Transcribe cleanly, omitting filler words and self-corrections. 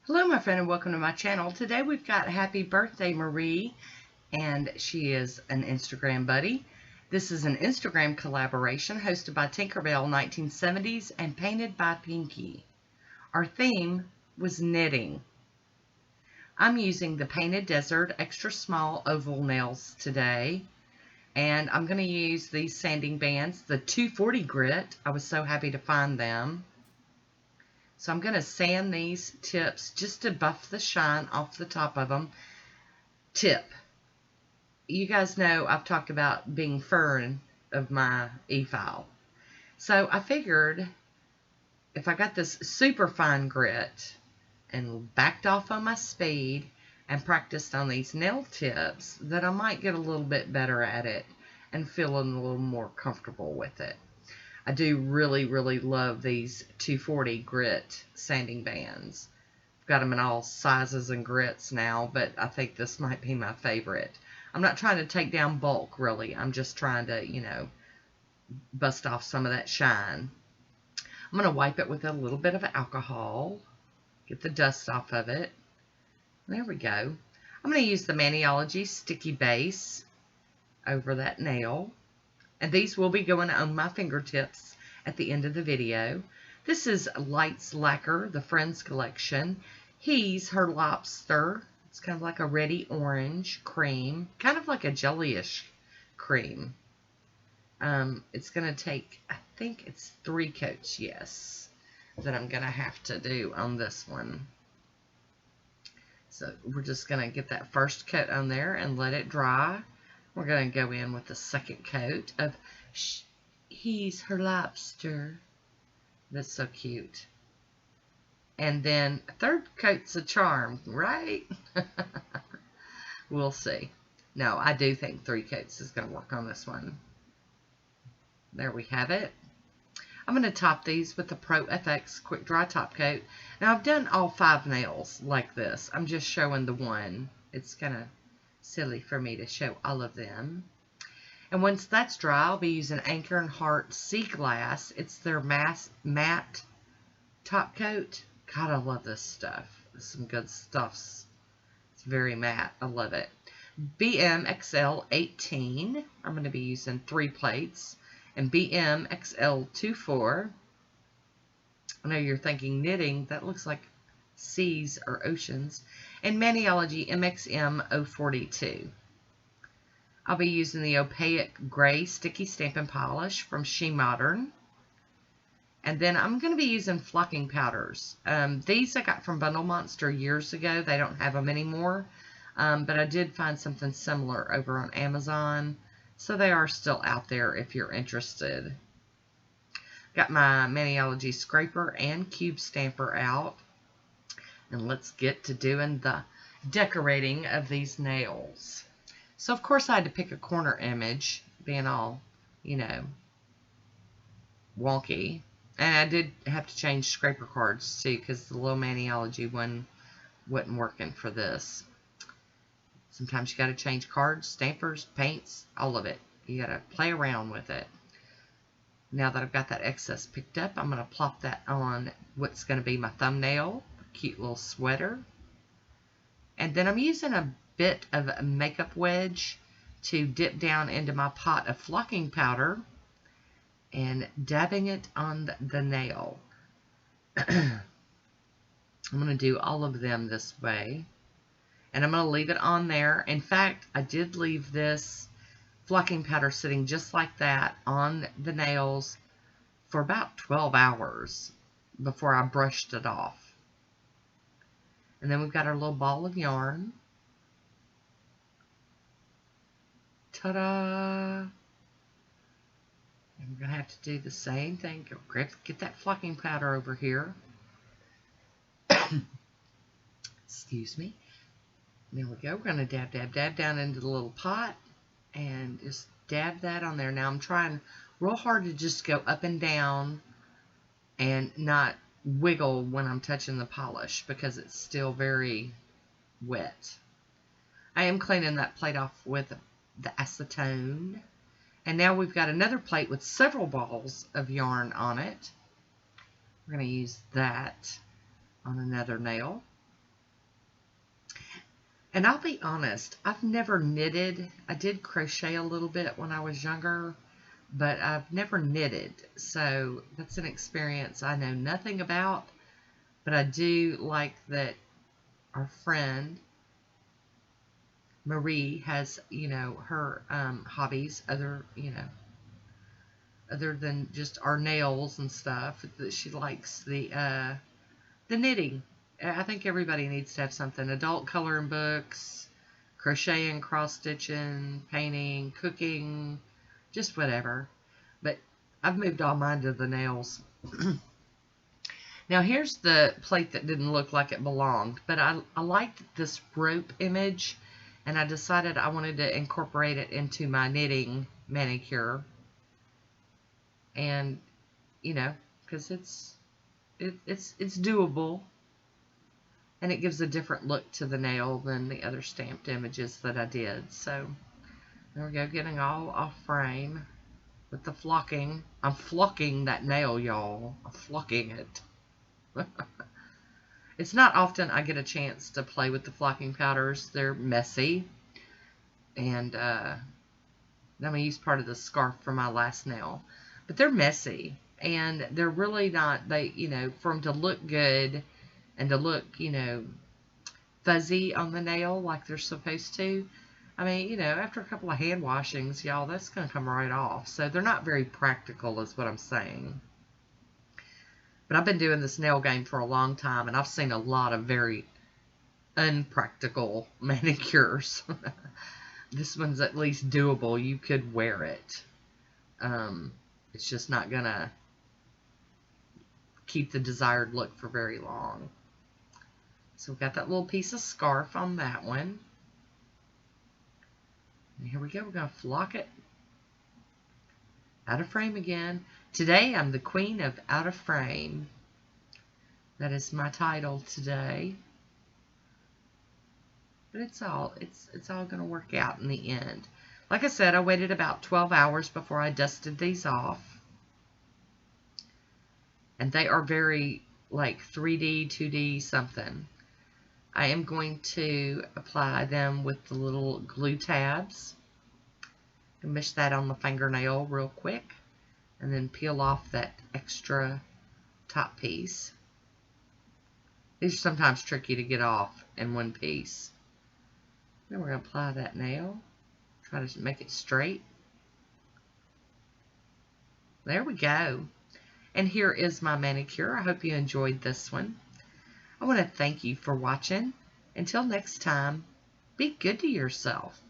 Hello, my friend, and welcome to my channel. Today we've got Happy Birthday Marie, and she is an Instagram buddy. This is an Instagram collaboration hosted by Tinkerbell 1970s and painted by Pinky. Our theme was knitting. I'm using the Painted Desert extra small oval nails today, and I'm going to use these sanding bands, the 240 grit. I was so happy to find them. So I'm going to sand these tips just to buff the shine off the top of them. Tip. You guys know I've talked about being firm of my e-file. So I figured if I got this super fine grit and backed off on my speed and practiced on these nail tips, that I might get a little bit better at it and feeling a little more comfortable with it. I do really, really love these 240 grit sanding bands. I've got them in all sizes and grits now, but I think this might be my favorite. I'm not trying to take down bulk, really. I'm just trying to, bust off some of that shine. I'm going to wipe it with a little bit of alcohol, get the dust off of it. There we go. I'm going to use the Maniology Sticky Base over that nail. And these will be going on my fingertips at the end of the video. This is Light's Lacquer, the Friends collection. He's her lobster. It's kind of like a reddy orange cream, kind of like a jellyish cream. It's going to take, I think it's 3 coats, yes, that I'm going to have to do on this one. So we're just going to get that first coat on there and let it dry. We're going to go in with the second coat of He's Her Lobster. That's so cute. And then third coat's a charm, right? We'll see. No, I do think 3 coats is going to work on this one. There we have it. I'm going to top these with the Pro FX Quick Dry Top Coat. Now, I've done all 5 nails like this. I'm just showing the one. It's kind of silly for me to show all of them. And once that's dry, I'll be using Anchor and Heart Sea Glass. It's their matte top coat. God, I love this stuff. It's some good stuffs. It's very matte. I love it. BM XL18. I'm going to be using 3 plates. And BM XL24. I know you're thinking knitting. That looks like seas or oceans. And Maniology MXM 042. I'll be using the Opaque Gray Sticky Stampin' Polish from She Modern. And then I'm going to be using flocking powders. These I got from Bundle Monster years ago. They don't have them anymore. But I did find something similar over on Amazon. So they are still out there if you're interested. Got my Maniology Scraper and Cube Stamper out. And let's get to doing the decorating of these nails. So, of course, I had to pick a corner image, being all, wonky. And I did have to change scraper cards, too, because the little Maniology one wasn't working for this. Sometimes you got to change cards, stampers, paints, all of it. You got to play around with it. Now that I've got that excess picked up, I'm going to plop that on what's going to be my thumbnail. Cute little sweater. And then I'm using a bit of a makeup wedge to dip down into my pot of flocking powder and dabbing it on the nail. I'm going to do all of them this way. And I'm going to leave it on there. In fact, I did leave this flocking powder sitting just like that on the nails for about 12 hours before I brushed it off. And then we've got our little ball of yarn. Ta-da! And we're going to have to do the same thing. Get that flocking powder over here. Excuse me. There we go. We're going to dab, dab, dab down into the little pot and just dab that on there. Now I'm trying real hard to just go up and down and not wiggle when I'm touching the polish because it's still very wet. I am cleaning that plate off with the acetone. And now we've got another plate with several balls of yarn on it. We're going to use that on another nail. And I'll be honest, I've never knitted. I did crochet a little bit when I was younger, but I've never knitted. So that's an experience I know nothing about, but I do like that our friend Marie has, her hobbies, other than just our nails and stuff, that she likes the knitting. I think everybody needs to have something. Adult coloring books, crocheting, cross-stitching, painting, cooking, just whatever. But I've moved all mine to the nails. Now here's the plate that didn't look like it belonged, but I liked this rope image, and I decided I wanted to incorporate it into my knitting manicure. And, because it's doable, and it gives a different look to the nail than the other stamped images that I did. So there we go, getting all off frame with the flocking. I'm flocking that nail, y'all. I'm flocking it. It's not often I get a chance to play with the flocking powders. They're messy. And I'm going to use part of the scarf for my last nail. But they're messy. And they're really not, for them to look good and to look, fuzzy on the nail like they're supposed to. I mean, after a couple of hand washings, y'all, that's going to come right off. So they're not very practical is what I'm saying. But I've been doing this nail game for a long time, and I've seen a lot of very unpractical manicures. This one's at least doable. You could wear it. It's just not going to keep the desired look for very long. So we've got that little piece of scarf on that one. And here we go. We're going to flock it. Out of frame again. Today I'm the queen of out of frame. That is my title today. But it's all going to work out in the end. Like I said, I waited about 12 hours before I dusted these off. And they are very like 3D, 2D something. I am going to apply them with the little glue tabs. Mish that on the fingernail real quick, and then peel off that extra top piece. These are sometimes tricky to get off in one piece. Then we're going to apply that nail. Try to make it straight. There we go. And here is my manicure. I hope you enjoyed this one. I want to thank you for watching. Until next time, be good to yourself.